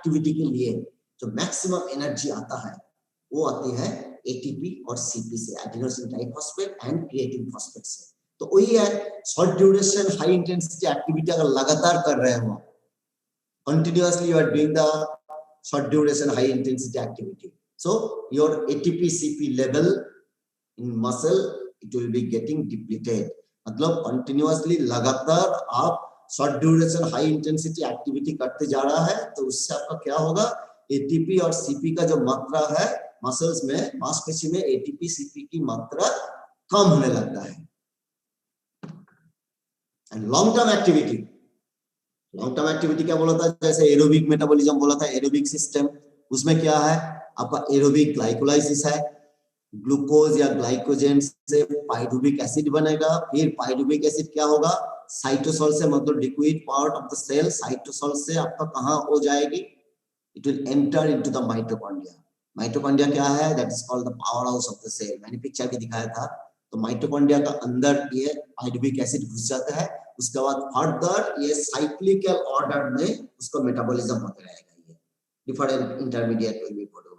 Activity के लिए जो मैक्सिमम एनर्जी आता है वो आती है एटीपी और सीपी से, adenosine triphosphate and creatine phosphate से। तो वही है, short duration high intensity activity अगर लगातार कर रहे हो, continuously you are doing the short duration high intensity activity, so your ATP CP level in muscle it will be getting depleted। मतलब continuously लगातार आप short duration high intensity activity करते जा रहा है तो उससे आपका क्या होगा, एटीपी और सीपी का जो मात्रा है मसल्स में, मांसपेशी में एटीपी सीपी की मात्रा कम होने लगता है। And long term activity, long term activity क्या बोला था, जैसे एरोबिक मेटाबॉलिज्म बोला था, एरोबिक सिस्टम, उसमें क्या है आपका एरोबिक ग्लाइकोलाइसिस है, ग्लूकोज या ग्लाइकोजेन से पाइरुविक एसिड बनेगा, फिर पाइरुविक एसिड क्या होगा, साइटोसोल से, मतलब liquid part of the cell, cytosol से आपका कहां हो जाएगी, it will enter into the mitochondria. Mitochondria क्या है, that is called the power house of the cell, मैंने पिक्चर भी दिखाया था। तो माइटोकॉन्ड्रिया का अंदर ये पाइरुविक एसिड घुस जाता है, उसके बाद फर्दर ये साइक्लिकल ऑर्डर में उसका मेटाबॉलिज्म होता रहेगा, ये different intermediate will be produced.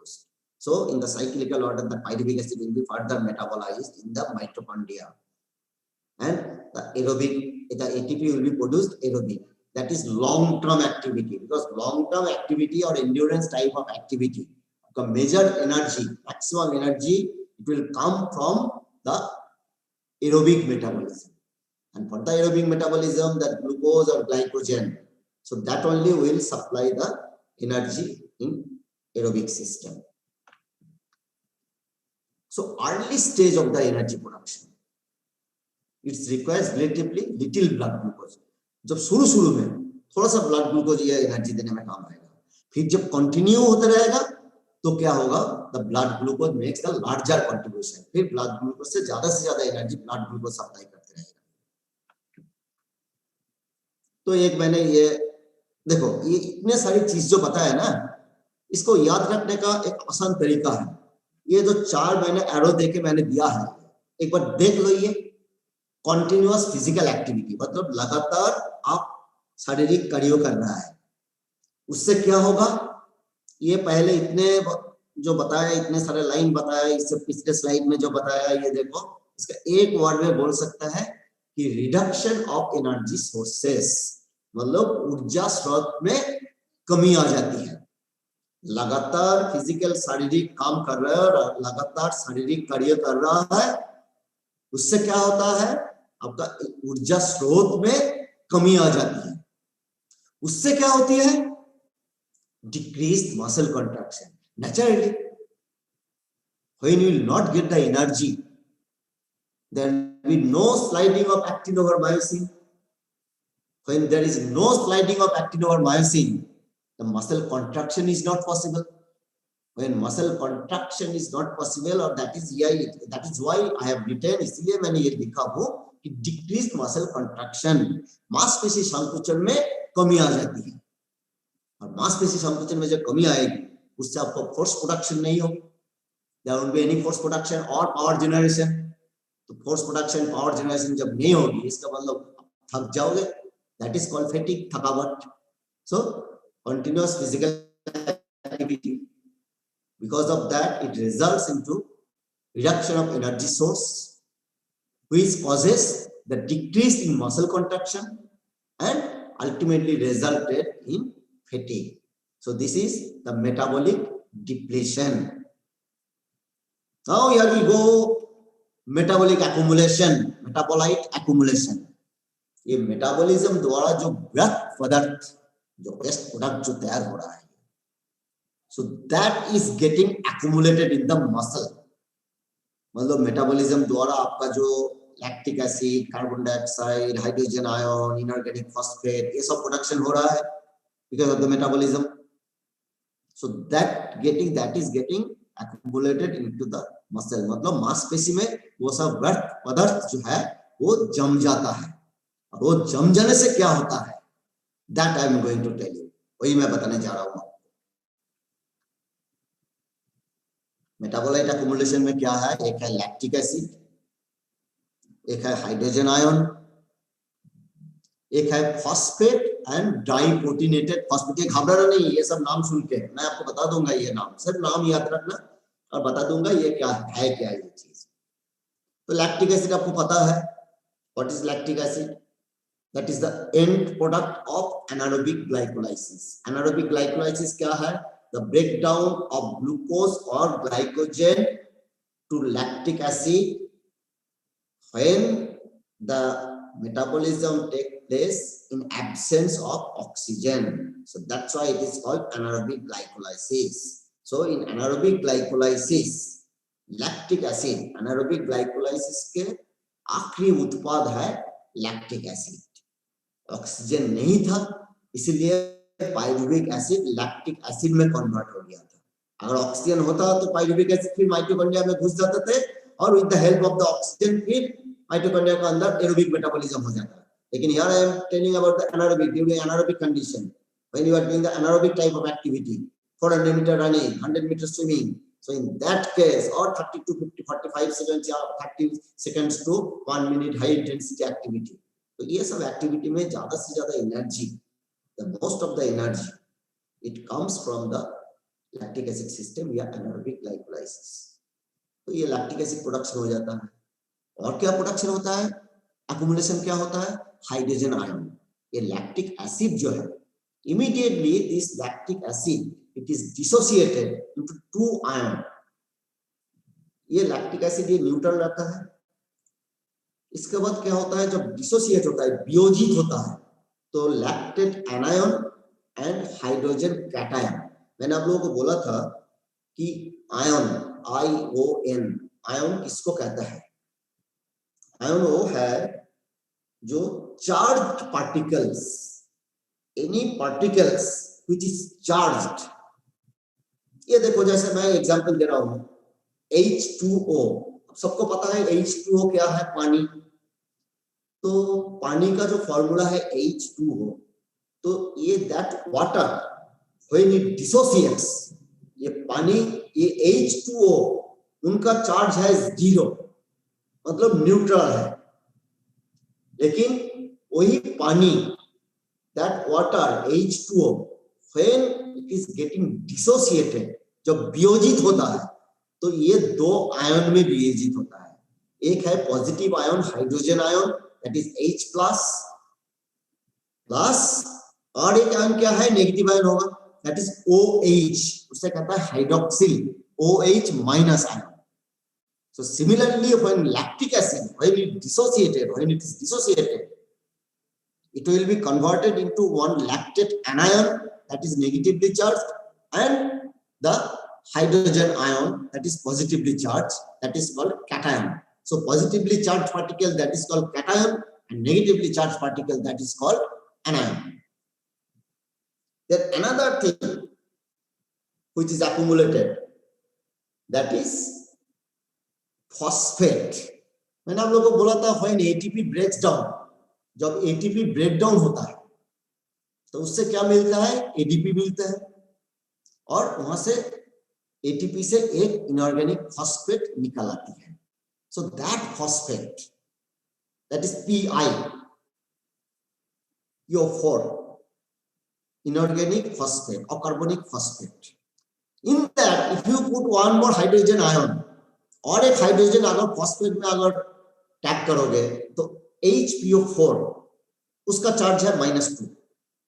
So in the cyclical order, the pyruvic acid will be further metabolized in the mitochondria, and the aerobic, the ATP will be produced aerobic. That is long-term activity, because long-term activity or endurance type of activity, the major energy, maximum energy, it will come from the aerobic metabolism, and for the aerobic metabolism, that glucose or glycogen, so that only will supply the energy in aerobic system. So early stage of the energy production, it requires relatively little blood glucose। जब शुरू में थोड़ा सा blood glucose ये energy देने में काम आएगा, फिर जब कंटिन्यू होता रहेगा तो क्या होगा, the blood glucose makes the larger contribution, फिर ब्लड ग्लूकोज से ज्यादा एनर्जी ब्लड ग्लूकोज सप्लाई करते रहेगा। तो एक मैंने ये देखो, ये इतने सारी चीज जो बताया ना, इसको याद रखने का एक आसान तरीका है, ये जो चार मैंने एरो देके मैंने दिया है, एक बार देख लो। ये कॉन्टिन्यूअस फिजिकल एक्टिविटी मतलब लगातार आप शारीरिक कार्य कर रहा है, उससे क्या होगा, ये पहले इतने जो बताया, इतने सारे लाइन बताया, इससे पिछले स्लाइड में जो बताया, ये देखो, इसका एक वर्ड में बोल सकता है कि रिडक्शन ऑफ एनर्जी सोर्सेस, मतलब ऊर्जा स्रोत में कमी आ जाती है। लगातार फिजिकल शारीरिक काम कर रहा है और लगातार शारीरिक कार्य कर रहा है, उससे क्या होता है, आपका ऊर्जा स्रोत में कमी आ जाती है। उससे क्या होती है, decreased muscle contraction. Naturally when you will not get the energy, there will be no sliding of actin over myosin. When there is no sliding of actin over myosin, the muscle contraction is not possible. When muscle contraction is not possible, or that is why I have written, इसलिए मैंने ये लिखा हूँ कि decreased muscle contraction, मांसपेशी संकुचन में कमी आ जाती है, और मांसपेशी संकुचन में जब कमी आएगी उससे आपको फोर्स प्रोडक्शन नहीं होगी, there won't be any force production or power generation। तो फोर्स प्रोडक्शन पावर जनरेशन जब नहीं होगी, इसका मतलब थक जाओगे, that is called fatigue, थकावट। So continuous physical activity, because of that it results into reduction of energy source, which causes the decrease in muscle contraction and ultimately resulted in fatigue। So this is the metabolic depletion। Now here we go, metabolic accumulation, metabolite accumulation। ये metabolism द्वारा जो व्यर्थ पदार्थ, जो waste product जो तैयार हो रहा है, सो that is getting accumulated in the muscle. मतलब मेटाबॉलिज्म द्वारा आपका जो lactic acid, carbon dioxide, hydrogen ion, inorganic phosphate, ये सब प्रोडक्शन हो रहा है because of the metabolism. So that is getting accumulated into the muscle. मतलब मांसपेशी में वो सब व्यर्थ पदार्थ जो है वो जम जाता है, और वो जम जाने से क्या होता है, that I am going to tell you, वही मैं बताने जा रहा हूं। मेटाबोलाइट एक्यूमुलेशन में क्या है, एक है लैक्टिक एसिड, एक है हाइड्रोजन आयन, एक है फॉस्फेट, एंड डाइपोटिनेटेड फॉस्फेट। घबराना नहीं, ये सब नाम सुन के मैं आपको बता दूंगा, ये नाम सिर्फ नाम याद रखना और बता दूंगा ये क्या है ये चीज। तो लैक्टिक एसिड आपको पता है, what is lactic acid? That is the end product of anaerobic glycolysis. Anaerobic glycolysis क्या है? द ब्रेकडाउन ऑफ ग्लूकोज और glycogen to lactic acid when the metabolism take place in absence of oxygen. So that's why it is called anaerobic glycolysis. So in anaerobic glycolysis, lactic acid, anaerobic glycolysis के आखिरी उत्पाद है lactic acid. Oxygen नहीं था, इसलिए pyruvic acid lactic acid में convert हो गया था। अगर ऑक्सीजन होता तो पाइरुविक एसिड फिर माइटोकॉन्ड्रिया में घुस जाते थे और with the help of the oxygen फिर माइटोकॉन्ड्रिया के अंदर एरोबिक मेटाबॉलिज्म हो जाता है। लेकिन here I am telling about the anaerobic, during anaerobic condition, when you are doing the anaerobic type of activity, 400 metre running, 100 metre swimming, so in that case or 30 to 50 45 seconds या 30 seconds to 1 minute high intensity activity, तो ये सब activity में ज्यादा से ज्यादा energy, the most of the energy it comes from the lactic acid system या anaerobic glycolysis। तो ये लैक्टिक एसिड प्रोडक्शन हो जाता है। और क्या प्रोडक्शन होता है? एक्युमुलेशन क्या होता है? Hydrogen ion. ये लैक्टिक एसिड जो है, immediately this lactic acid it is dissociated into two ion. ये लैक्टिक एसिड ये न्यूट्रल रहता है। इसके बाद क्या होता है? जब डिसोसिएट होता है, वियोजित होता है, तो lactate anion and hydrogen cation. मैंने आप लोगों को बोला था कि आयन, ION, आयन किसको कहता है? आयन वो है जो charged particles, any particles which is charged. ये देखो, जैसे मैं एग्जांपल दे रहा हूं, H2O। सबको पता है H2O क्या है? पानी। तो पानी का जो फॉर्मूला है H2O, तो ये that water when it dissociates, ये पानी, ये H2O उनका चार्ज है 0, मतलब न्यूट्रल है। लेकिन वही पानी, that water H2O when it is getting dissociated, जब वियोजित होता है, तो ये दो आयन में वियोजित होता है। एक है positive ion hydrogen ion, that is H plus, और एक आयन क्या है? नेगेटिव आयन होगा, दैट इज OH, उसे कहता है hydroxyl, OH minus ion. So similarly, when lactic acid, when it is dissociated, it will be converted into one lactate anion that is negatively charged and the hydrogen ion that is positively charged, that is called cation. So positively charged particle that is called cation and negatively charged particle that is called anion. Then another thing which is accumulated, that is phosphate. मैंने आप लोगों को बोला था when ATP breaks down, जब ATP break down होता है तो उससे क्या मिलता है? एडीपी मिलता है, और वहां से एटीपी से एक इनऑर्गेनिक फॉस्फेट निकल आती है। So that phosphate, that is PI, PO4, inorganic phosphate or carbonic phosphate. In that, if you put one more hydrogen ion, और एक हाइड्रोजन अगर फॉस्फेट में अगर टैग करोगे तो HPO4 उसका चार्ज है -2,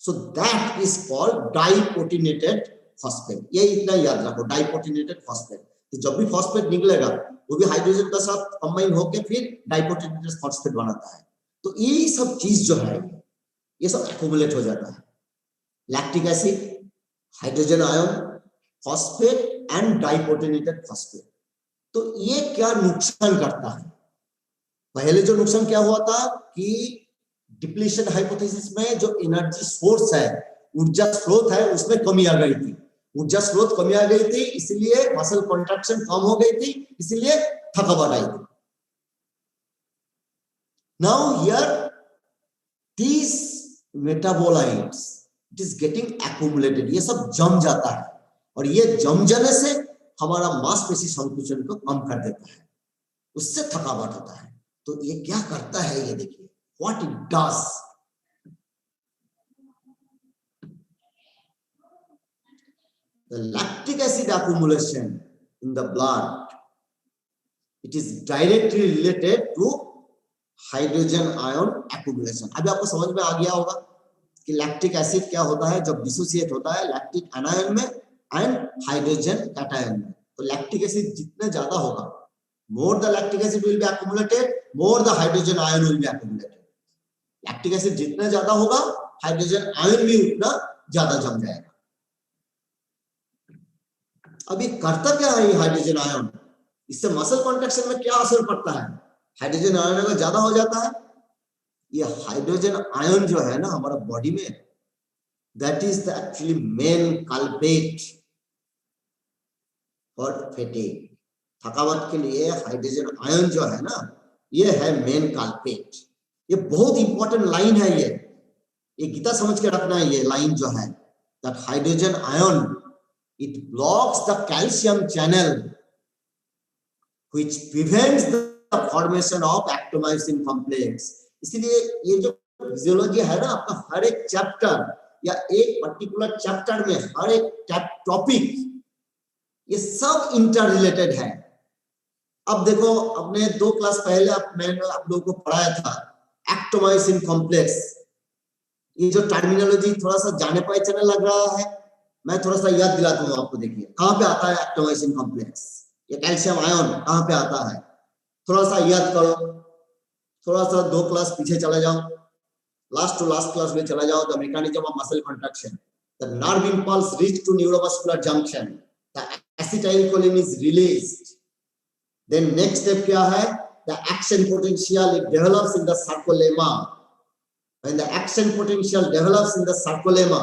so that is called diprotonated phosphate. ये इतना याद रखो, डाइपोटिनेटेड फॉस्फेट। तो जब भी फॉस्फेट निकलेगा वो भी हाइड्रोजन के साथ कंबाइन होकर फिर डाइपोटिनेटेड फॉस्फेट बनाता है। तो ये सब चीज जो है ये सब एक्युमुलेट हो जाता है, lactic acid, hydrogen ion, phosphate and diprotonated phosphate. तो ये क्या नुकसान करता है? पहले जो नुकसान क्या हुआ था कि डिप्लीशन हाइपोथेसिस में जो एनर्जी सोर्स है, ऊर्जा स्रोत है, उसमें कमी आ गई थी। ऊर्जा स्रोत कमी आ गई थी, इसलिए मसल कॉन्ट्रैक्शन कम हो गई थी, इसलिए थकावट आई थी। Now here these metabolites it is getting accumulated, ये सब जम जाता है, और ये जम जाने से हमारा मांसपेशी संकुचन को कम कर देता है, उससे थकावट होता है। तो ये क्या करता है, ये देखिए what it does. The lactic acid accumulation in the blood, it is directly related to hydrogen ion accumulation. अभी आपको समझ में आ गया होगा कि लैक्टिक एसिड क्या होता है जब डिसोसिएट होता है लैक्टिक एनायन में एंड हाइड्रोजन कैटायन में। तो लैक्टिक एसिड जितना ज्यादा होगा, more the lactic acid will be accumulated, more the hydrogen ion will be accumulated. Lactic acid जितना ज्यादा होगा हाइड्रोजन आयन भी उतना ज्यादा जम जाएगा। अभी करता क्या है ये हाइड्रोजन आयन, इससे मसल कॉन्ट्रैक्शन में क्या असर पड़ता है? हाइड्रोजन आयन अगर ज्यादा हो जाता है, ये हाइड्रोजन आयन जो है ना हमारा बॉडी में, that is the actually main culprit for fatigue. थकावट के लिए हाइड्रोजन आयन जो है ना, ये है मेन कल्प्रिट। ये बहुत इंपॉर्टेंट लाइन है, ये गीता समझ के रखना है। ये लाइन जो है that hydrogen ion it blocks the calcium channel which prevents the formation of actomyosin complex। इसलिए ये जो फिजियोलॉजी है ना आपका, हर एक चैप्टर या एक पर्टिकुलर चैप्टर में हर एक टॉपिक ये सब इंटर रिलेटेड है। अब देखो, अपने 2 क्लास पहले मैंने आप लोगों को पढ़ाया था एक्टोमायोसिन कॉम्प्लेक्स। ये जो टर्मिनोलॉजी थोड़ा सा जाने पहचाने लग रहा है, मैं थोड़ा सा याद दिलाता हूँ आपको। देखिए कहाँ पे आता है एक्टोमायोसिन कॉम्प्लेक्स, ये कैल्शियम आयन कहाँ पे आता है, थोड़ा सा याद करो। थोड़ा सा 2 क्लास पीछे चला जाओ, लास्ट टू लास्ट क्लास में चला जाओ। The mechanism of muscle contraction, the nerve impulse reach to neuromuscular junction, the acetylcholine is released. Then next step क्या है? The action potential it develops in the sarcolemma। When the action potential develops in the sarcolemma,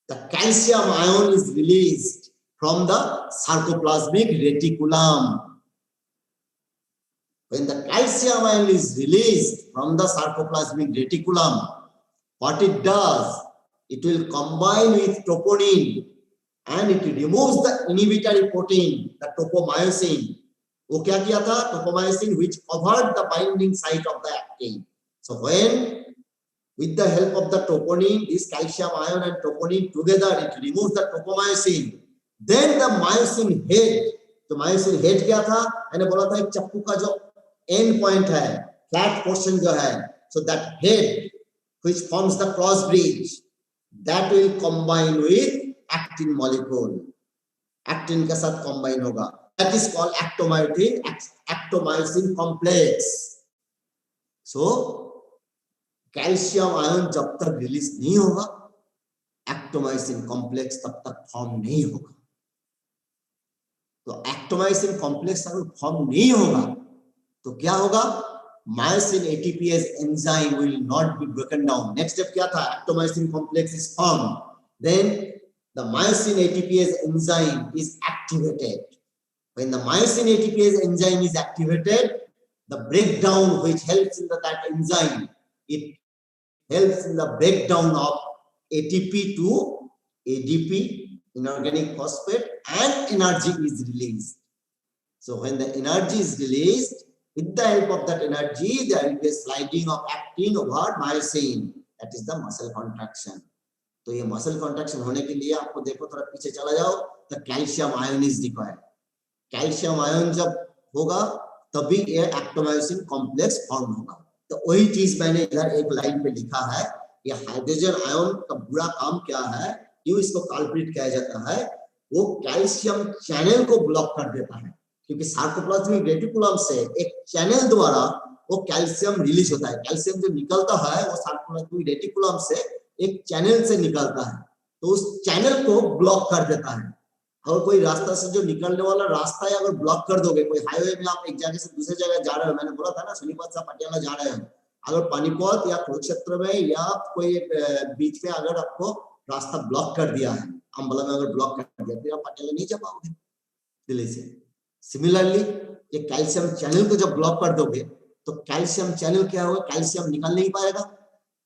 the calcium ion is released from the sarcoplasmic reticulum. When the calcium ion is released from the sarcoplasmic reticulum, what it does, it will combine with troponin and it removes the inhibitory protein, the topomyosin. वो क्या किया था? Topomyosin which covered the binding site of the actin. So when with the help of the troponin, this calcium ion and troponin together, it removes the topomyosin. Then the myosin head, तो myosin head क्या था? मैंने बोला था एक चप्पू का जो end point है, flat portion जो है, so that head which forms the cross bridge, that will combine with actin molecule. Actin के साथ combine होगा. That is called actomyosin complex. So calcium ion जब तक रिलीज नहीं होगा, एक्टोमायोसिन कॉम्प्लेक्स तब तक फॉर्म नहीं होगा। तो एक्टोमायोसिन कॉम्प्लेक्स अगर फॉर्म नहीं होगा तो क्या होगा? Myosin ATPase enzyme will not be broken down. Next step क्या था? Actomyosin complex is form, then the myosin ATPase enzyme is activated. When the myosin ATPase enzyme is activated, the breakdown which helps in that enzyme, it helps in the breakdown of ATP to ADP, inorganic phosphate, and energy is released. So when the energy is released, with the help of that energy, there will be a sliding of actin over myosin. That is the muscle contraction. तो ये muscle contraction होने के लिए आपको देखो, थोड़ा पीछे चला जाओ, the calcium ion is required. Calcium ion जब होगा तभी ये एक्टोमायोसिन कॉम्प्लेक्स फॉर्म होगा। तो वही चीज मैंने इधर एक लाइन पे लिखा है। ये हाइड्रोजन आयन का बुरा काम क्या है, क्यों इसको कल्प्रिट कहा जाता है? वो कैल्शियम चैनल को ब्लॉक कर देता है, क्योंकि सार्कोप्लाज्मिक रेटिकुलम से एक चैनल द्वारा वो कैल्शियम रिलीज होता है। कैल्शियम जो निकलता है वो सार्कोप्लाज्मिक रेटिकुलम से एक चैनल से निकलता है, तो उस चैनल को ब्लॉक कर देता है। और कोई रास्ता से जो निकलने वाला रास्ता है अगर ब्लॉक कर दोगे, कोई हाईवे में आप एक जगह से दूसरे जगह जा रहे हो, मैंने बोला था ना सोनीपत से पटियाला जा रहे हो, अगर पानीपत या कुरुक्षेत्र में या कोई बीच में अगर आपको रास्ता ब्लॉक कर दिया है, अंबाला में अगर ब्लॉक कर दिया, फिर आप पटियाला नहीं जा पाओगे दिल्ली से। सिमिलरली ये कैल्शियम चैनल को जब ब्लॉक कर दोगे तो कैल्शियम चैनल क्या होगा? कैल्शियम निकल नहीं पाएगा,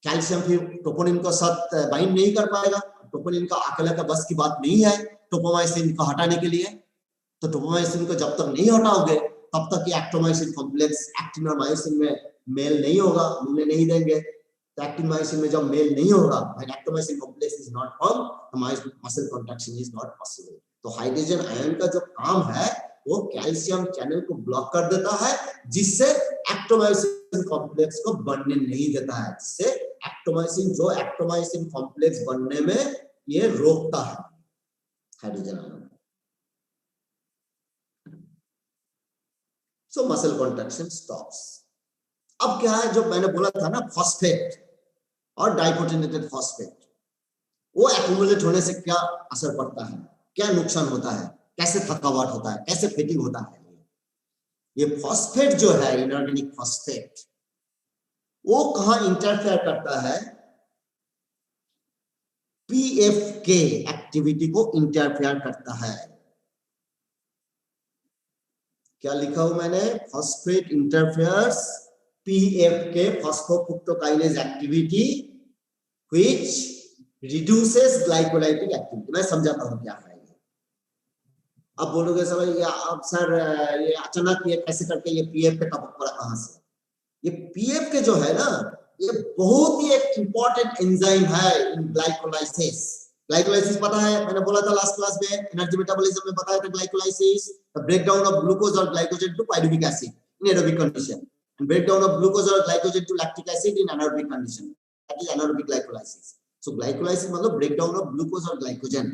कैल्शियम फिर टोपोनिन को साथ बाइंड नहीं कर पाएगा। टोपोनिन का अकेला का बस की बात नहीं है टोपोमायोसिन को हटाने के लिए। तो टोपोमायोसिन को जब तक नहीं हटाओगे तब तक ये एक्टोमायोसिन कॉम्प्लेक्स एक्टिन और मायोसिन में मेल नहीं होगा, मिलने नहीं देंगे। तो एक्टिन मायोसिन में जब मेल नहीं होगा, when actomyosin complex is not form, the muscle contraction is not possible. तो हाइड्रोजन आयन का जो काम है वो कैल्शियम चैनल को ब्लॉक कर देता है, जिससे एक्टोमायोसिन कॉम्प्लेक्स को बनने नहीं देता है, जिससे एक्टोमायोसिन कॉम्प्लेक्स बनने में ये रोकता है हाइड्रोजन आयन। सो मसल कॉन्ट्रैक्शन स्टॉप्स। अब क्या है, जो मैंने बोला था ना फॉस्फेट और डाइकोटिनेटेड फॉस्फेट, वो एक्यूमुलेट होने से क्या असर पड़ता है, क्या नुकसान होता है, कैसे थकावट होता है, कैसे फेटिंग होता है। ये फॉस्फेट जो है, इनऑर्गेनिक फॉस्फेट, वो कहां इंटरफेयर करता है, पीएफके एक्टिविटी को इंटरफेयर करता है। क्या लिखा हूं मैंने, phosphate interferes PFK, phosphofructokinase activity which reduces glycolytic activity. मैं समझाता हूं क्या है ये। अब बोलोगे सर ये अचानक ये कैसे करके ये पीएफ के टॉपिक पर कहां से? ये पीएफ के जो है ना, ये बहुत ही एक इंपॉर्टेंट एंजाइम है इन ग्लाइकोलाइसिस। ग्लाइकोलाइसिस पता है, मैंने बोला था लास्ट क्लास में, एनर्जी मेटाबॉलिज्म में बताया था glycolysis, the breakdown of glucose और glycogen to pyruvic acid in aerobic condition, and breakdown of glucose or glycogen to lactic acid in anaerobic condition, that is anaerobic glycolysis. So glycolysis मतलब breakdown of glucose और glycogen।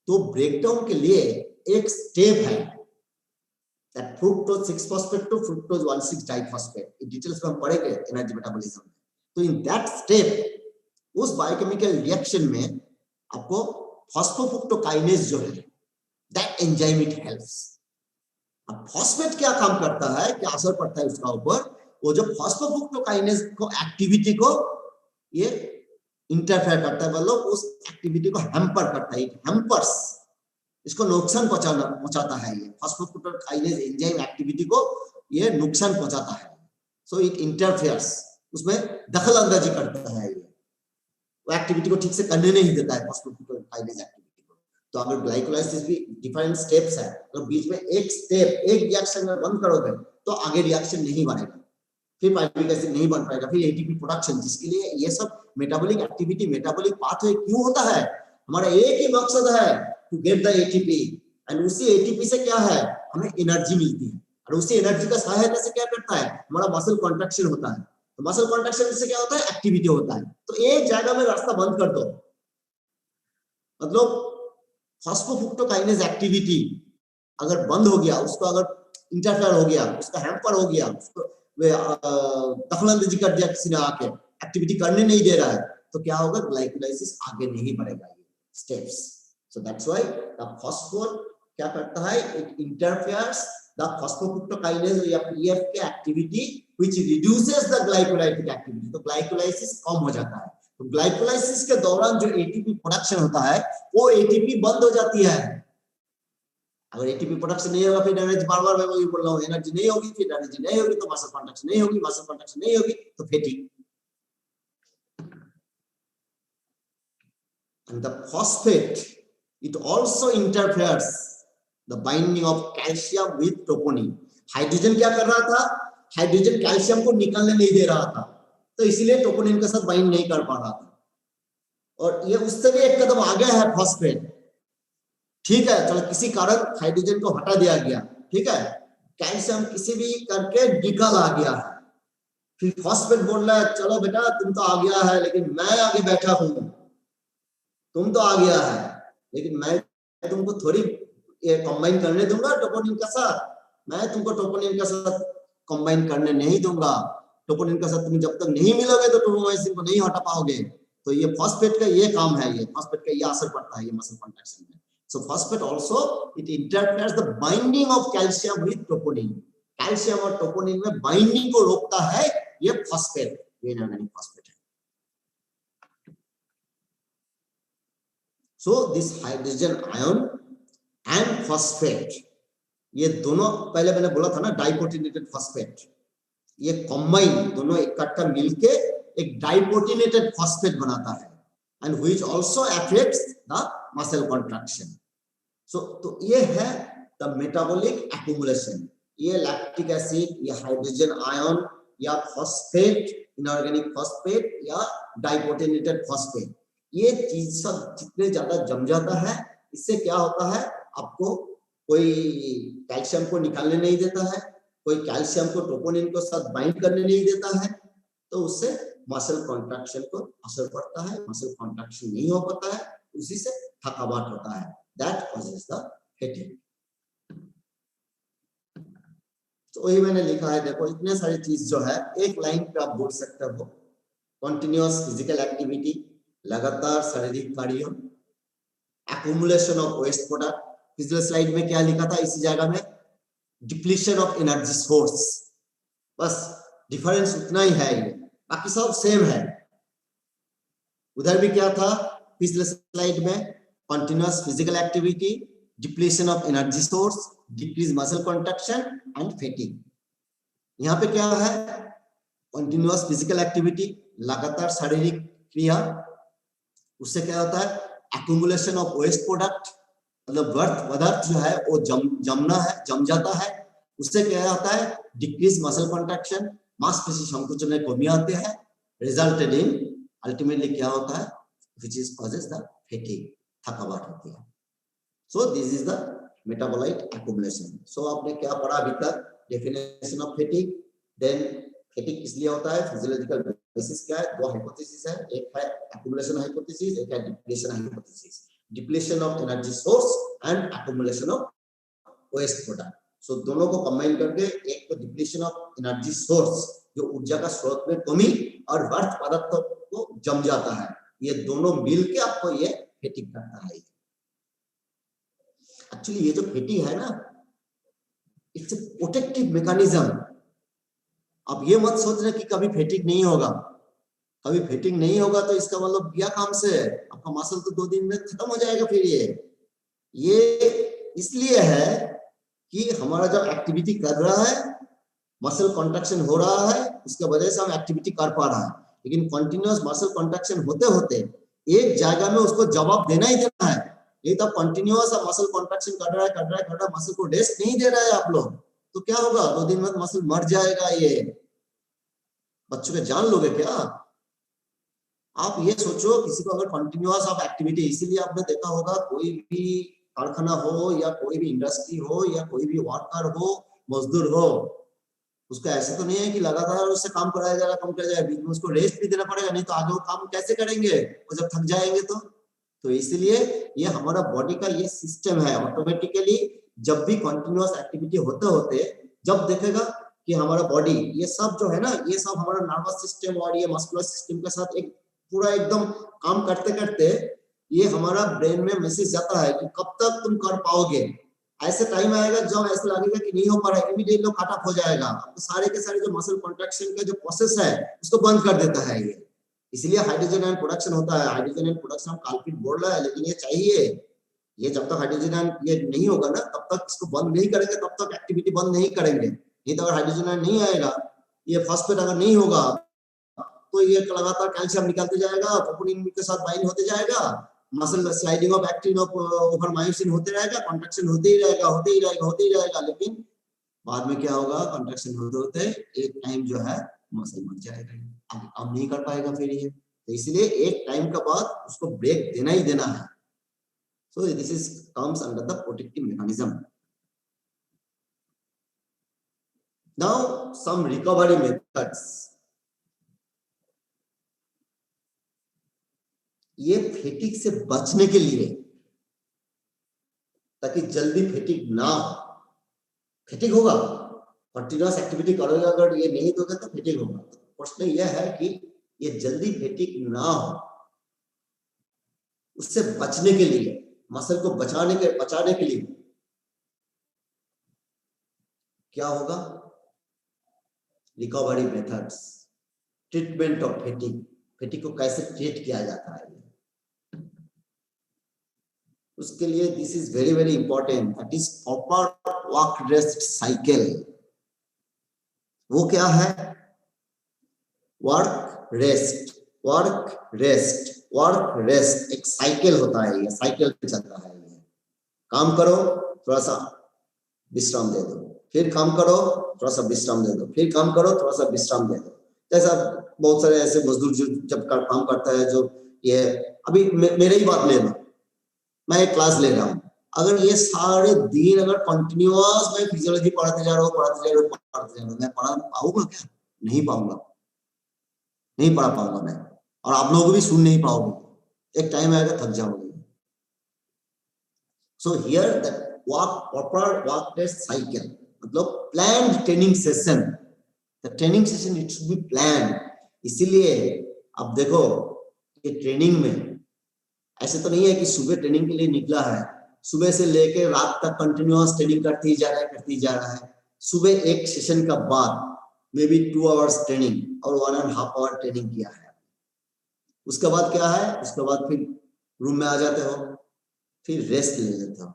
तो breakdown के लिए एक step है, that fructose 6-phosphate to fructose 1,6 diphosphate, in details में हम पढ़ेंगे एनर्जी मेटाबॉलिज्म में। तो in that step, उस बायोकेमिकल रिएक्शन में आपको फॉस्फोफ्रुक्टोकाइनेज जो है, that enzyme it helps। अब फॉस्फेट क्या काम करता है, क्या असर पड़ता है उसका ऊपर, वो जो फॉस्फोफ्रुक्टोकाइनेज को एक्टिविटी को ये इंटरफेयर करता है, मतलब उस एक्टिविटी को हैम्पर करता है, हैम्पर्स, इसको नुकसान पहुंचाता है। ये फॉस्फोफ्रुक्टोकाइनेज एंजाइम एक्टिविटी को ये नुकसान पहुंचाता है। सो इट इंटरफेयर्स, उसमें दखल अंदाजी करता है, ये वो एक्टिविटी को ठीक से करने नहीं देता है फॉस्फोफ्रुक्टोकाइनेज एक्टिविटी। तो अगर ग्लाइकोलाइसिस भी डिफरेंट स्टेप्स है, तो बीच में एक स्टेप, एक रिएक्शन में बंद करोगे तो आगे रिएक्शन नहीं बनेगा, फिर पाइरुविक एसिड नहीं बन पाएगा, फिर एटीपी प्रोडक्शन, जिसके लिए ये सब मेटाबॉलिक एक्टिविटी, मेटाबॉलिक पाथवे क्यों होता है, हमारा एक ही मकसद है, to get the ATP, and उसी एटीपी से क्या है, हमें एनर्जी मिलती है, और उसी एनर्जी का सहायता से क्या करता है, हमारा मसल कॉन्ट्रैक्शन होता है। तो मसल कॉन्ट्रैक्शन से क्या होता है, एक्टिविटी होता है। तो एक जगह में रास्ता बंद कर दो, मतलब फॉस्फोफ्रुक्टोकाइनेज एक्टिविटी अगर बंद हो गया, उसको अगर इंटरफेयर हो गया, उसका हैम्पर हो गया, उसको दखलंदाजी कर दिया किसी ने आके, एक्टिविटी करने नहीं दे रहा है, तो क्या होगा, ग्लाइकोलाइसिस आगे नहीं बढ़ेगा, ये steps. So that's why the phosphor क्या करता है, इट इंटरफेयर्स द फॉस्फोफ्रुक्टोकाइनेज या PFK activity which reduces the glycolytic activity. तो ग्लाइकोलाइसिस कम हो जाता है। तो ग्लाइकोलाइसिस के दौरान जो एटीपी प्रोडक्शन होता है, वो एटीपी बंद हो जाती है। अगर एटीपी प्रोडक्शन नहीं होगा, फिर एनर्जी, बार-बार मैं वही बोल रहा हूं, एनर्जी नहीं होगी, फिर एनर्जी नहीं होगी तो मसल कॉन्ट्रैक्शन नहीं होगी, मसल कॉन्ट्रैक्शन नहीं होगी तो fatigue. And the phosphate, it also interferes the binding of calcium with troponin. Hydrogen क्या कर रहा था, हाइड्रोजन कैल्शियम को निकालने नहीं दे रहा था, तो इसीलिए ट्रोपोनिन के साथ बाइंड नहीं कर पा रहा था, और ये उससे भी एक कदम आगे है फॉस्फेट। ठीक है, चलो किसी कारण हाइड्रोजन को हटा दिया गया, ठीक है, कैल्शियम किसी भी करके निकल आ गया है, फिर फॉस्फेट बोल रहा है चलो बेटा तुम तो आ गया है, लेकिन मैं आगे बैठा हूं, तुम तो आ गया है, लेकिन मैं तुमको थोड़ी कंबाइन करने दूंगा ट्रोपोनिन के साथ, मैं तुमको ट्रोपोनिन के साथ कंबाइन करने नहीं दूंगा। ट्रोपोनिन के साथ तुम जब तक नहीं मिलोगे तो ट्रोपोमाइसिन को नहीं हटा पाओगे। तो ये फॉस्फेट का ये काम है, ये फॉस्फेट का ये असर पड़ता है ये मसल कॉन्ट्रैक्शन में। So phosphate also it interferes the binding of calcium with troponin. Calcium और ट्रोपोनिन में बाइंडिंग को रोकता है ये फॉस्फेट, ये इनऑर्गेनिक फॉस्फेट है। So this hydrogen ion and phosphate, ये दोनों पहले मैंने बोला था ना डाइकोटिनेटेड फॉस्फेट, ये कॉम्बाइन दोनों इकट्ठा मिलके एक डाइकोटिनेटेड फॉस्फेट बनाता है, and which also affects the muscle contraction. So तो ये है the metabolic accumulation, ये लैक्टिक एसिड, ये हाइड्रोजन आयन या फॉस्फेट, इनऑर्गेनिक फॉस्फेट या डाइपोटेनेटेड फॉस्फेट, ये चीज सब जितने ज्यादा जम जाता है, इससे क्या होता है, आपको कोई कैल्शियम को निकालने नहीं देता है, कोई कैल्शियम को ट्रोपोनिन को साथ बाइंड करने नहीं देता है, तो उससे मसल कॉन्ट्रैक्शन को असर पड़ता है, मसल कॉन्ट्रैक्शन नहीं हो पाता है, उसी से थकावट होता है, दैट कॉजेस द फैटिग। तो वही मैंने लिखा है, देखो इतने सारी चीज जो है एक लाइन पे आप बोल सकते हो, कंटिन्यूअस फिजिकल एक्टिविटी, लगातार शारीरिक कार्य, एक्यूमुलेशन ऑफ वेस्ट प्रोडक्ट, पिछले स्लाइड में क्या लिखा था इसी जगह में, डिप्लीशन ऑफ एनर्जी सोर्स, बस डिफरेंस उतना ही है, ये बाकी सब सेम है। उधर भी क्या था पिछले स्लाइड में, continuous physical activity, depletion of energy source, decrease muscle contraction and fatigue. यहाँ पे क्या है, कंटिन्यूअस फिजिकल एक्टिविटी, लगातार शारीरिक क्रिया, उससे क्या होता है, एक्यूमुलेशन ऑफ वेस्ट प्रोडक्ट, मतलब व्यर्थ पदार्थ जो है वो जम जाता है, उससे क्या होता है, डिक्रीज मसल कॉन्ट्रैक्शन, मांसपेशी संकुचन में कमी आते हैं, रिजल्टेड इन अल्टीमेटली क्या होता है, which is causes the fatigue, थकावट होती है। So this is the metabolite accumulation. सो आपने क्या पढ़ा अभी तक, definition of fatigue, then fatigue किस लिए होता है, फिजियोलॉजिकल बेसिस क्या है, दो हाइपोथेसिस है, एक है एक्यूमुलेशन हाइपोथेसिस, एक है depletion hypothesis, depletion of energy source and accumulation of waste product. So दोनों को कंबाइन करके, एक तो डिप्लीशन ऑफ एनर्जी सोर्स, जो ऊर्जा का स्रोत में कमी, और व्यर्थ पदार्थों को जम जाता है, ये दोनों मिलके आपको ये फैटिग करता है। एक्चुअली ये जो फैटिग है ना, इट्स ए प्रोटेक्टिव मैकेनिज्म। अब ये मत सोचना कि कभी फैटिग नहीं होगा, कभी फैटिग नहीं होगा तो इसका मतलब क्या काम से है, आपका मसल तो 2 दिन में खत्म हो जाएगा। फिर ये इसलिए है कि हमारा जब एक्टिविटी कर रहा है, मसल कॉन्ट्रैक्शन हो रहा है, उसके वजह से हम एक्टिविटी कर पा रहा है, लेकिन कंटिन्यूअस मसल कॉन्ट्रैक्शन होते होते एक जगह में उसको जवाब देना ही देना है। ये तो कंटिन्यूअस मसल कॉन्ट्रैक्शन कर रहा है, मसल को रेस्ट नहीं दे रहा है आप लोग, तो क्या होगा, 2 दिन में मसल मर जाएगा। ये बच्चों के जान लोगे क्या आप? ये सोचो, किसी को अगर कंटिन्यूअस ऑफ एक्टिविटी, इसीलिए आपने देखा होगा कोई भी कारखाना हो या कोई भी इंडस्ट्री हो या कोई भी वर्कर हो, मजदूर हो, उसको ऐसे तो नहीं है कि लगातार उससे काम कराया जाएगा, काम किया जाएगा, बीच में उसको रेस्ट भी देना पड़ेगा, नहीं तो आगे वो काम कैसे करेंगे वो जब थक जाएंगे तो इसलिए ये हमारा बॉडी का ये सिस्टम है, ऑटोमेटिकली जब भी कंटिन्यूअस एक्टिविटी होते होते जब देखेगा कि हमारा बॉडी, ये सब जो है ना, ये सब हमारा नर्वस सिस्टम और ये मस्कुलर सिस्टम के साथ एक पूरा एकदम काम करते करते ये हमारा ब्रेन में मैसेज जाता है कि कब तक तुम कर पाओगे। ऐसे टाइम आएगा जब ऐसा लगेगा कि नहीं हो पा रहा है, इमीडिएटली कट ऑफ हो जाएगा, आपको सारे के सारे जो मसल कॉन्ट्रैक्शन का जो प्रोसेस है उसको बंद कर देता है ये। इसलिए हाइड्रोजन आयन प्रोडक्शन होता है। हाइड्रोजन आयन प्रोडक्शन हम काल्पित बोल रहा है, लेकिन ये चाहिए, ये जब तक हाइड्रोजन आयन ये नहीं होगा ना, तब तक इसको बंद नहीं करेंगे, तब तक एक्टिविटी बंद नहीं करेंगे। नहीं तो अगर हाइड्रोजन आयन नहीं आएगा, ये फॉस्फेट अगर नहीं होगा, तो ये लगातार कैल्शियम निकालते जाएगा, ट्रोपोनिन के साथ बाइंड होते जाएगा, muscle sliding of actin of over myosin होते रहेगा, कॉन्ट्रैक्शन होते ही रहेगा, लेकिन बाद में क्या होगा, कॉन्ट्रैक्शन होते होते एक टाइम जो है मसल मर जाएगा, आगे काम नहीं कर पाएगा फिर ये। तो इसलिए एक टाइम के बाद उसको ब्रेक देना ही देना है। So this is comes under the protective mechanism. Now some recovery methods. ये फैटिग से बचने के लिए, ताकि जल्दी फैटिग ना हो, फैटिग होगा, कंटिन्यूअस एक्टिविटी करोगे अगर ये नहीं दोगे तो फैटिग होगा। प्रश्न यह है कि ये जल्दी फैटिग ना हो, उससे बचने के लिए, मसल को बचाने के लिए क्या होगा, recovery methods, treatment of fatigue, fatigue को कैसे ट्रीट किया जाता है, उसके लिए this is very very important, that is proper work rest cycle. वो क्या है, work rest, work rest, work rest, एक साइकिल होता है, ये साइकिल चलता है। ये काम करो, थोड़ा सा विश्राम दे दो, फिर काम करो, थोड़ा सा विश्राम दे दो, फिर काम करो, थोड़ा सा विश्राम दे दो। जैसा बहुत सारे ऐसे मजदूर जो जब काम करता है, जो ये अभी मेरे ही बात ले लो, मैं एक क्लास ले रहा हूँ, अगर ये सारे दिन अगर कंटिन्यूअस मैं फिजियोलॉजी पढ़ाते जा रहा हूँ, मैं पढ़ा पाऊंगा क्या? नहीं पाऊंगा, नहीं पढ़ा पाऊंगा मैं, और आप लोग भी सुन नहीं पाओगे, एक टाइम आएगा थक जाओगे। So here that proper work test cycle, मतलब planned training session, the training session it should be planned. इसीलिए आप देखो कि ट्रेनिंग में ऐसे तो नहीं है कि सुबह ट्रेनिंग के लिए निकला है, सुबह से लेके रात तक कंटिन्यूअस ट्रेनिंग करते ही जा रहा है। सुबह एक सेशन का बाद मे बी 2 आवर्स ट्रेनिंग और 1.5 आवर ट्रेनिंग किया है, उसके बाद क्या है, उसके बाद फिर रूम में आ जाते हो, फिर रेस्ट ले लेते हो,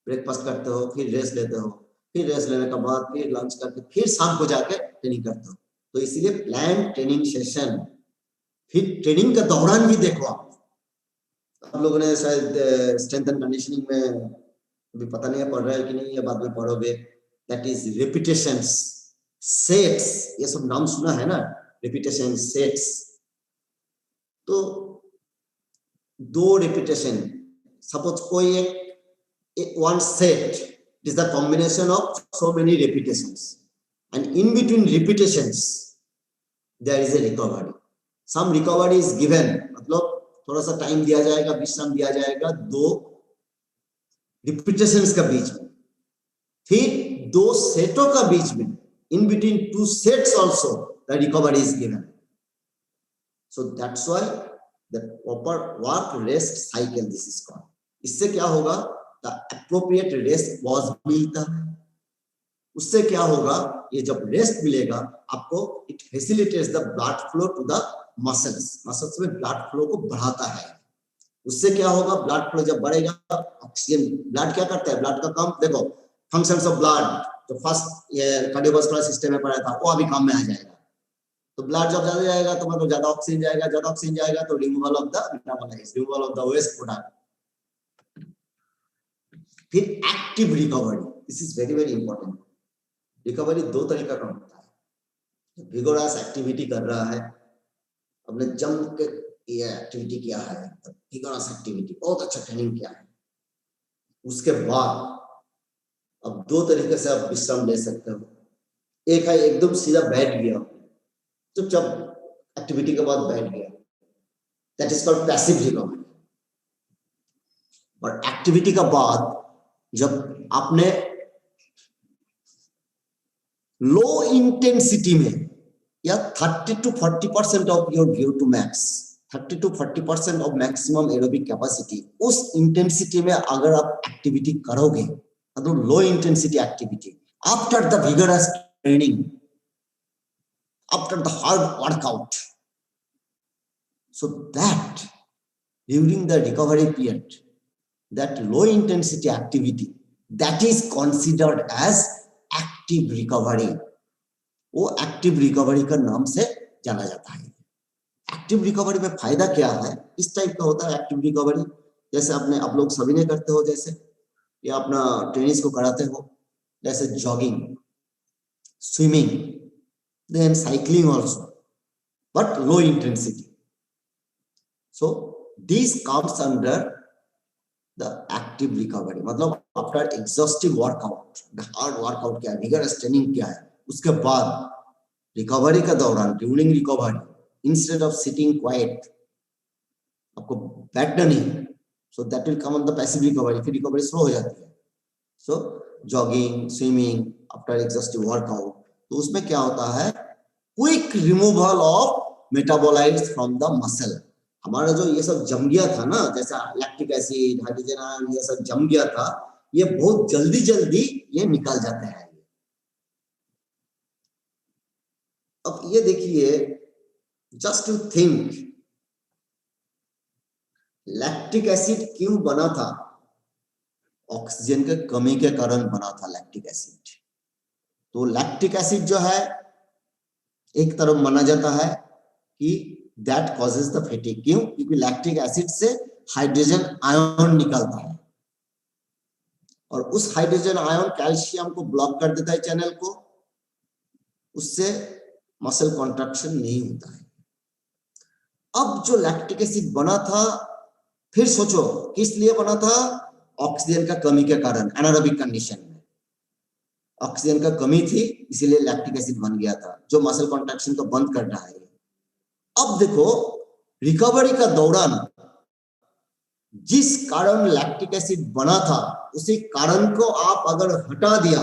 ब्रेकफास्ट करते हो, फिर रेस्ट लेते हो, फिर रेस्ट लेने के बाद फिर लंच करके फिर शाम को जाके ट्रेनिंग करते हो। तो इसीलिए प्लान ट्रेनिंग सेशन। फिर ट्रेनिंग के दौरान भी देखो, आप लोगों ने शायद स्ट्रेंथ एंड कंडीशनिंग में अभी पता नहीं है पढ़ रहा है कि नहीं, ये बाद में पढ़ोगे, दैट इज रिपीटेशंस, सेट्स, ये सब नाम सुना है ना, रिपीटेशन, सेट्स। तो 2 रिपीटेशन, सपोज कोई एक one set, it is the combination of so many repetitions, and in between repetitions there is a recovery, some recovery is given, मतलब थोड़ा सा टाइम दिया जाएगा, विश्राम दिया जाएगा 2 रिपीटेशंस का बीच में, फिर 2 सेटों का बीच में, in between 2 sets also the recovery is given. So that's why the proper work rest cycle this is called. इससे क्या होगा, the appropriate rest was मिलता है, उससे क्या होगा, ये जब रेस्ट मिलेगा आपको, it facilitates the blood flow to the muscles में ब्लड फ्लो को बढ़ाता है। उससे क्या होगा, ब्लड फ्लो जब बढ़ेगा, ऑक्सीजन, ब्लड क्या करता है, ब्लड का काम देखो, फंक्शंस ऑफ ब्लड, जो फर्स्ट ये कार्डियोवास्कुलर सिस्टम में पढ़ा था वो अभी काम में आ जाएगा। तो ब्लड जब ज्यादा जाएगा तो मतलब ज्यादा ऑक्सीजन जाएगा, ज्यादा ऑक्सीजन जाएगा तो removal of the metabolites, removal of the waste product. फिर active recovery, this is very very important. Recovery 2 तरीका का होता है, विगोरस एक्टिविटी कर रहा है, हमने जम के ये एक्टिविटी किया है, विगोरस एक्टिविटी, बहुत अच्छा ट्रेनिंग किया है, उसके बाद अब 2 तरीके से आप विश्राम ले सकते हो। एक है एकदम सीधा बैठ गया, चुपचाप एक्टिविटी के बाद बैठ गया, that is called passive recovery. और एक्टिविटी का बाद जब आपने लो इंटेंसिटी में या 30 to 40% of your VO2 max, 30 to 40% of maximum aerobic capacity, उस इंटेंसिटी में अगर आप एक्टिविटी करोगे, मतलब low intensity activity after the vigorous training, after the hard workout, so that during the recovery period, that low intensity activity, that is considered as active recovery, वो active recovery का नाम से जाना जाता है। एक्टिव रिकवरी में फायदा क्या है, इस टाइप का होता है एक्टिव रिकवरी, जैसे आप लोग सभी ने करते हो, जैसे या अपना ट्रेनिंग्स को कराते हो, जैसे jogging, swimming, then cycling also, but low intensity. So this comes under the active recovery, मतलब after exhaustive workout, the hard workout क्या है, vigorous training क्या है, उसके बाद रिकवरी का दौरान, during recovery, instead of sitting quiet, आपको बैठना नहीं, so that will come on the passive recovery, फिर रिकवरी स्लो हो जाती है। So jogging, swimming after exhaustive workout, तो उसमें क्या होता है, quick removal of metabolites from the muscle. हमारा जो ये सब जम गया था ना, जैसा लैक्टिक एसिड, हाइड्रोजन आयन, ये सब जम गया था, ये बहुत जल्दी जल्दी ये निकल जाते हैं। अब ये देखिए, just to think, lactic acid क्यों बना था, ऑक्सीजन के कमी के कारण बना था लैक्टिक एसिड। तो लैक्टिक एसिड जो है, एक तरफ माना जाता है कि दैट कॉजेज द फैटिग, क्यों, क्योंकि लैक्टिक एसिड से हाइड्रोजन आयन निकलता है, और उस हाइड्रोजन आयन कैल्शियम को ब्लॉक कर देता है चैनल को, उससे मसल कॉन्ट्रैक्शन नहीं होता है। अब जो लैक्टिक एसिड बना था, फिर सोचो किस लिए बना था? ऑक्सीजन का कमी के कारण, एनारोबिक कंडीशन में ऑक्सीजन का कमी थी, इसीलिए लैक्टिक एसिड बन गया था, जो मसल कॉन्ट्रैक्शन को बंद कर रहा है। अब देखो रिकवरी का दौरान जिस कारण लैक्टिक एसिड बना था, उसी कारण को आप अगर हटा दिया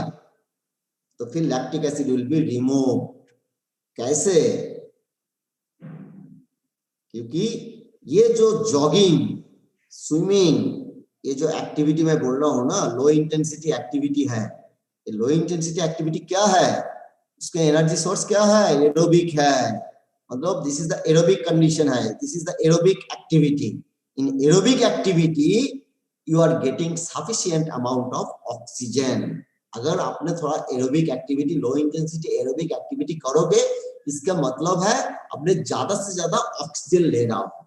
तो फिर lactic acid will be remove. कैसे? क्योंकि ये जो जॉगिंग, स्विमिंग, ये जो एक्टिविटी मैं बोल रहा हूं ना, लो इंटेंसिटी एक्टिविटी है। ये लो इंटेंसिटी एक्टिविटी क्या है? उसका एनर्जी सोर्स क्या है? एरोबिक है। मतलब this is the aerobic condition है, this is the aerobic activity. In aerobic activity you are getting sufficient amount of oxygen. अगर आपने थोड़ा aerobic activity, low intensity aerobic activity करोगे, इसका मतलब है आपने ज्यादा से ज्यादा ऑक्सीजन ले रहा हो।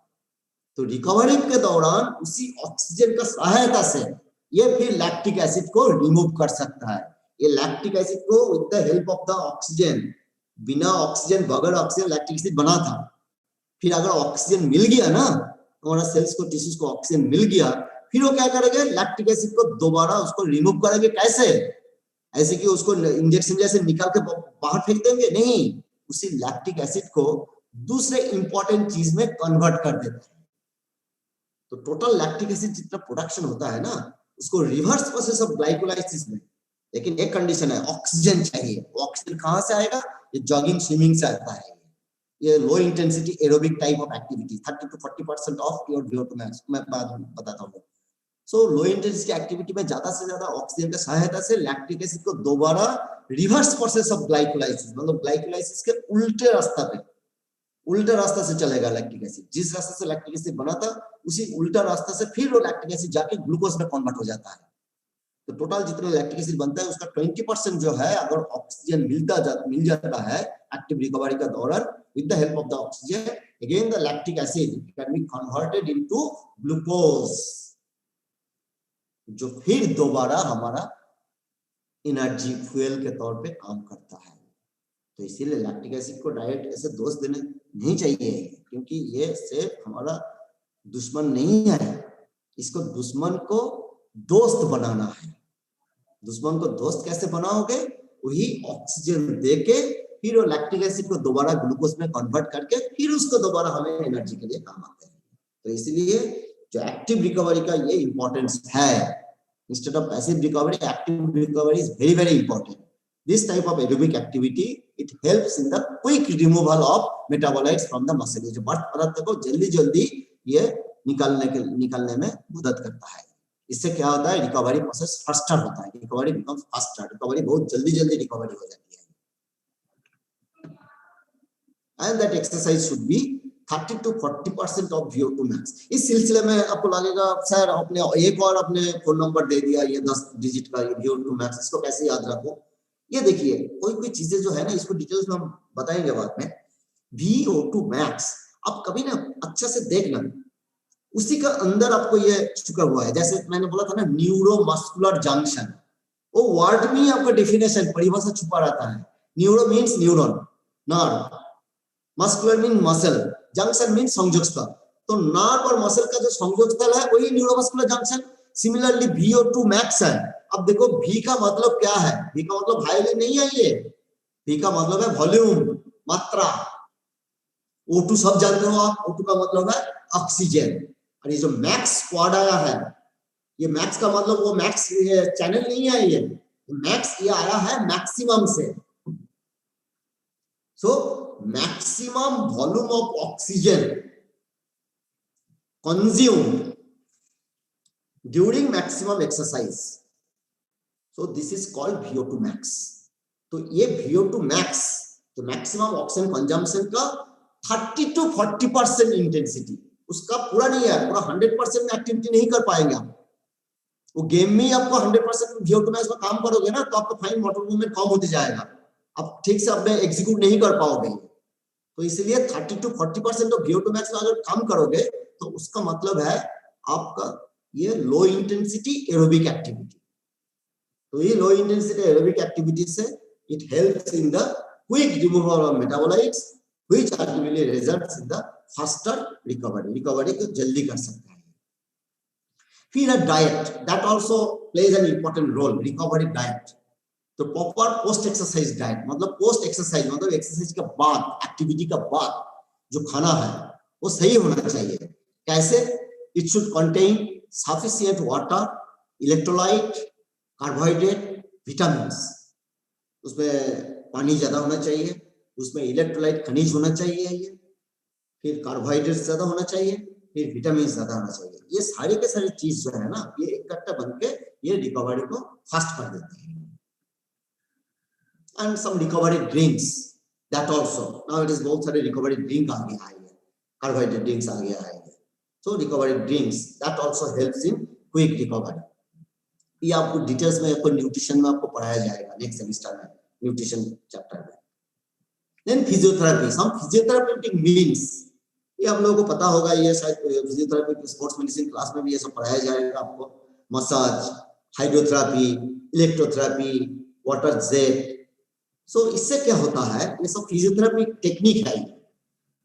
तो रिकवरी के दौरान उसी ऑक्सीजन का सहायता से ये फिर लैक्टिक एसिड को रिमूव कर सकता है। ये लैक्टिक एसिड को with the help of the oxygen, बिना ऑक्सीजन, बगैर ऑक्सीजन लैक्टिक एसिड बना था। फिर अगर ऑक्सीजन मिल गया ना, हमारा सेल्स को, टिश्यूज को ऑक्सीजन मिल गया, फिर वो क्या करेंगे? लैक्टिक एसिड को दोबारा उसको रिमूव करेंगे। कैसे? ऐसे कि उसको इंजेक्शन जैसे निकाल के बाहर फेंक देंगे? नहीं, उसी लैक्टिक एसिड को दूसरे इंपॉर्टेंट चीज में कन्वर्ट कर देते हैं। तो टोटल लैक्टिक एसिड जितना प्रोडक्शन होता है ना, उसको रिवर्स प्रोसेस ऑफ ग्लाइकोलाइसिस में, लेकिन एक कंडीशन है, ऑक्सीजन चाहिए। ऑक्सीजन कहां से आएगा? ये जॉगिंग, स्विमिंग से आता है। ये low intensity aerobic type of activity, 30 to 40% of your VO2 max, मैं बाद में बताता हूँ। सो लो इंटेंसिटी एक्टिविटी में ज्यादा से ज्यादा ऑक्सीजन की सहायता से लैक्टिक एसिड को दोबारा रिवर्स प्रोसेस ऑफ ग्लाइकोलाइसिस, मतलब ग्लाइकोलाइसिस के उल्टे रास्ता पे, उल्टा रास्ता से चलेगा लैक्टिक एसिड। जिस रास्ते से लैक्टिक एसिड बना था, उसी उल्टा रास्ता से फिर वो लैक्टिक एसिड जाके ग्लूकोज में कन्वर्ट हो जाता है। तो टोटल जितना लैक्टिक एसिड बनता है, उसका 20% जो है, अगर ऑक्सीजन मिल जाता है एक्टिव रिकवरी का दौरान, with the help of the oxygen, again the lactic acid can be converted into glucose, जो फिर दोबारा हमारा एनर्जी फ्यूल के तौर पे काम करता है। तो इसीलिए लैक्टिक एसिड को डायरेक्ट ऐसे दोष देने नहीं चाहिए, क्योंकि ये सिर्फ हमारा दुश्मन नहीं है, इसको दुश्मन को दोस्त बनाना है। दुश्मन को दोस्त कैसे बनाओगे? वही ऑक्सीजन देके फिर वो लैक्टिक एसिड को दोबारा ग्लूकोज में कन्वर्ट करके फिर उसको दोबारा हमें एनर्जी के लिए काम आते हैं। तो इसलिए जो एक्टिव रिकवरी का ये इंपॉर्टेंस है, instead of passive recovery, active recovery is very very important. This type of aerobic activity, it helps in the quick removal of metabolites from the muscle. जो बर्थ पदार्थ को जल्दी जल्दी ये निकालने में मदद करता है। इससे क्या होता है? रिकवरी प्रोसेस फास्टर होता है, रिकवरी बिकम्स फास्टर, रिकवरी बहुत जल्दी जल्दी रिकवरी हो जाती है। And that exercise should be 30 to 40% of VO2 max। इस सिलसिले में आपको लगेगा सर आपने एक और अपने फोन नंबर दे दिया, ये 10 डिजिट का VO2 max, इसको कैसे याद रखो? ये देखिए, कोई कोई चीजें जो है ना, इसको डिटेल्स में हम बताएंगे बाद में। VO2 max आप कभी ना अच्छा से देखना, उसी का अंदर आपको ये छुपा हुआ है। जैसे मैंने बोला था ना, न्यूरोमस्कुलर जंक्शन, वो वर्ड में आपका डेफिनेशन, परिभाषा छुपा रहता है। Neuro means neuron, nerve, muscular mean muscle, junction mean संयोग स्थल। तो नर्व और मसल का जो संयोग स्थल है वही neuromuscular junction. Similarly VO2 max है। अब देखो V का मतलब क्या है? V का मतलब वायलिन नहीं है, ये V का मतलब है वॉल्यूम, मात्रा। O2 सब जानते हो आप, O2 का मतलब है ऑक्सीजन। और ये जो मैक्स क्वाड आया है, ये मैक्स का मतलब वो मैक्स चैनल नहीं है, ये मैक्स ये आया है मैक्सिमम से। So maximum volume of oxygen consumed during maximum exercise, so this is called VO2 max। तो ये VO2 max, तो मैक्सिमम ऑक्सीजन कंजम्पशन का 30 to 40% इंटेंसिटी, उसका पूरा नहीं है, पूरा 100% में एक्टिविटी नहीं कर पाएंगे आप। वो गेम में आपको 100% VO2 max में काम करोगे ना, तो आपका फाइन मोटर मूवमेंट कम होते जाएगा, आप ठीक से अपने एग्जीक्यूट नहीं कर पाओगे। तो इसलिए 30 to 40% ऑफ VO2 max में अगर काम करोगे, तो उसका मतलब है आपका ये लो इंटेंसिटी एरोबिक एक्टिविटी। तो ये लो इंटेंसिटी एरोबिक एक्टिविटी से it helps in the quick removal of metabolites which ultimately results in the faster recovery को जल्दी कर सकता है। फिर diet that also plays an important role, recovery diet. तो प्रॉपर पोस्ट एक्सरसाइज डाइट मतलब post exercise मतलब एक्सरसाइज के बाद एक्टिविटी के बाद जो खाना है वो सही होना चाहिए। कैसे? It should contain sufficient water, electrolyte, carbohydrate, vitamins. उसमें पानी ज्यादा होना चाहिए, उसमें इलेक्ट्रोलाइट खनिज होना चाहिए, ये फिर कार्बोहाइड्रेट ज्यादा होना चाहिए, फिर विटामिन ज्यादा होना चाहिए। ये सारे के सारी चीज जो है ना ये इकट्ठा बनके ये रिकवरी को फास्ट कर देते हैं। And some recovery drinks that also now it is बहुत सारे रिकवरी ड्रिंक आ गया है, कार्बोहाइड्रेट ड्रिंक्स आ गया है। तो recovery drinks that also helps in quick recovery. ये आपको डिटेल्स में आपको न्यूट्रिशन में आपको पढ़ाया जाएगा नेक्स्ट सेमेस्टर में, न्यूट्रिशन चैप्टर में। देन फिजियोथेरेपी, सम फिजियोथेरेपेटिक मीन्स, ये आप लोगों को पता होगा, ये शायद फिजियोथेरेपी स्पोर्ट्स मेडिसिन क्लास में भी ये सब पढ़ाया जाएगा आपको। Massage, hydrotherapy, electrotherapy, water jet. So इससे क्या होता है, ये सब फिजियोथेरेपी टेक्निक है।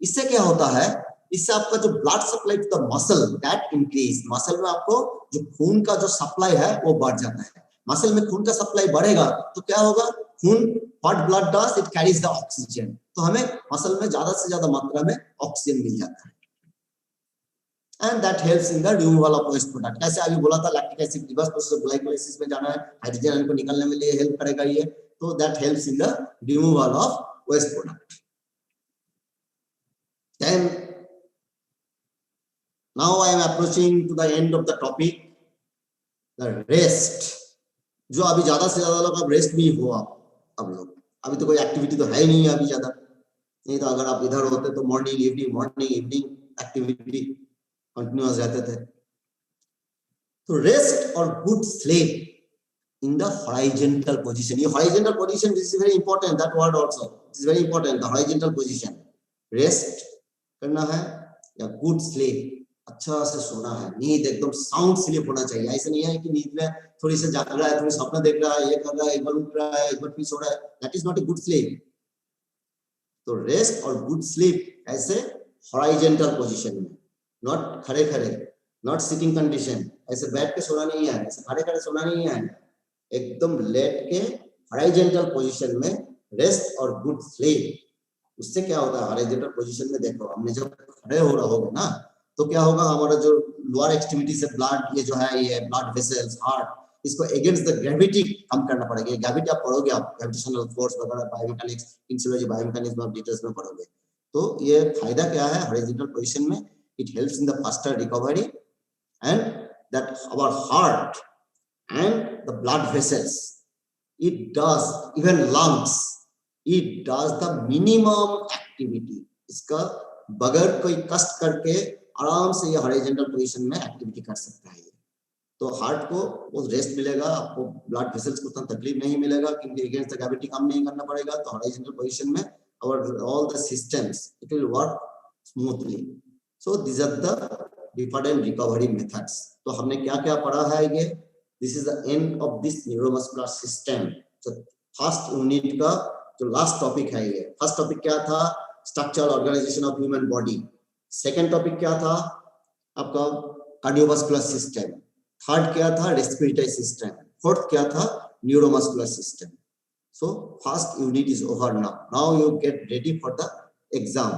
इससे क्या होता है, इससे आपका जो blood supply to the muscle that increase, muscle में आपको जो खून का जो सप्लाई है वो बढ़ जाता है। मसल में खून का सप्लाई बढ़ेगा तो क्या होगा, खून what blood does it carries the oxygen, तो हमें मसल में ज्यादा से ज्यादा मात्रा में ऑक्सीजन मिल जाता है। And that helps in the removal of waste product. कैसे अभी बोला था lactic acid reverse process glycolysis में जाना है, हाइड्रोजन को निकालने में लिए हेल्प करेगा ये, तो that helps in the removal of waste product. Then now I am approaching to the end of the topic, the rest। जो अभी ज्यादा से ज्यादा लोग अब रेस्ट भी हो, अब लोग अभी तो कोई एक्टिविटी तो है नहीं अभी ज्यादा, नहीं तो अगर आप इधर होते तो मॉर्निंग इवनिंग एक्टिविटी कंटिन्यूअस रहते थे। तो रेस्ट और good sleep in the horizontal position, ये horizontal position this is very important, that word also is very important, the horizontal position. Rest करना है या गुड स्लीप, अच्छा से सोना है, नींद एकदम साउंड स्लीप होना चाहिए। ऐसा नहीं है कि नींद में थोड़ी से जाग रहा है, थोड़ी सपना देख रहा है, ये कर रहा है, एक बार उठ रहा है, एक बार फिर सो रहा है, that is not a good sleep. तो रेस्ट और गुड स्लीप ऐसे हॉरिजॉन्टल पोजीशन में, नॉट खड़े खड़े, नॉट सिटिंग कंडीशन, ऐसे बैठ के सोना नहीं है, ऐसे खड़े खड़े सोना नहीं है, एकदम लेट के हॉरिजॉन्टल पोजीशन में रेस्ट और गुड स्लीप। उससे क्या होता है, हॉरिजॉन्टल पोजीशन में देखो हमने जब खड़े हो रहा होगा ना तो क्या होगा, हमारा जो लोअर एक्सट्रीमिटी से ब्लड ये जो है ये ब्लड वेसल्स हार्ट, इसको अगेंस्ट द ग्रेविटी कम करना पड़ेगा। ग्रेविटी आप पढ़ोगे, आप ग्रेविटेशनल फोर्स वगैरह बायोमेकेनिक्स, इंसुलॉजी बायोमेकेनिक्स में डिटेल्स में पढ़ोगे। तो ये फायदा क्या है हॉरिजॉन्टल पोजीशन में, it helps in the faster recovery and that our heart and the blood vessels, it does even lungs, it does the minimum activity. इसका बगैर कोई कष्ट करके आराम से ये हॉरिजॉन्टल पोजीशन में एक्टिविटी कर सकता है। तो हार्ट को वो रेस्ट मिलेगा, आपको ब्लड वेसल्स को उतना तकलीफ नहीं मिलेगा क्योंकि अगेंस्ट द ग्रेविटी काम नहीं करना पड़ेगा। तो हॉरिजॉन्टल पोजीशन में और all the systems it will work smoothly. So this are the different recovery methods. तो हमने क्या क्या पढ़ा है, ये this is the end of this neuromuscular system. तो फर्स्ट यूनिट का जो लास्ट टॉपिक है, ये फर्स्ट टॉपिक क्या था, structural organisation of human body. Second topic क्या था आपका, कार्डियोवास्कुलर सिस्टम। थर्ड क्या था, रेस्पिरेटरी सिस्टम। फोर्थ क्या था, neuromuscular system. So first unit is over now you get ready for the exam.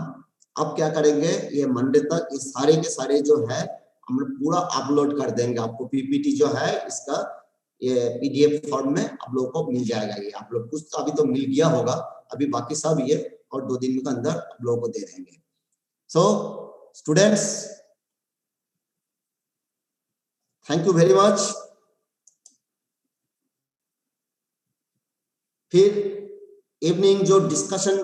अब क्या करेंगे, ये मंडे तक ये सारे के सारे जो है हम लोग पूरा अपलोड कर देंगे। आपको पीपीटी जो है इसका ये पीडीएफ फॉर्म में आप लोगों को मिल जाएगा। ये आप लोग कुछ तो अभी तो मिल गया होगा, अभी बाकी सब ये और 2 दिन के अंदर आप लोगों को दे देंगे। So students, thank you very much. फिर इवनिंग जो डिस्कशन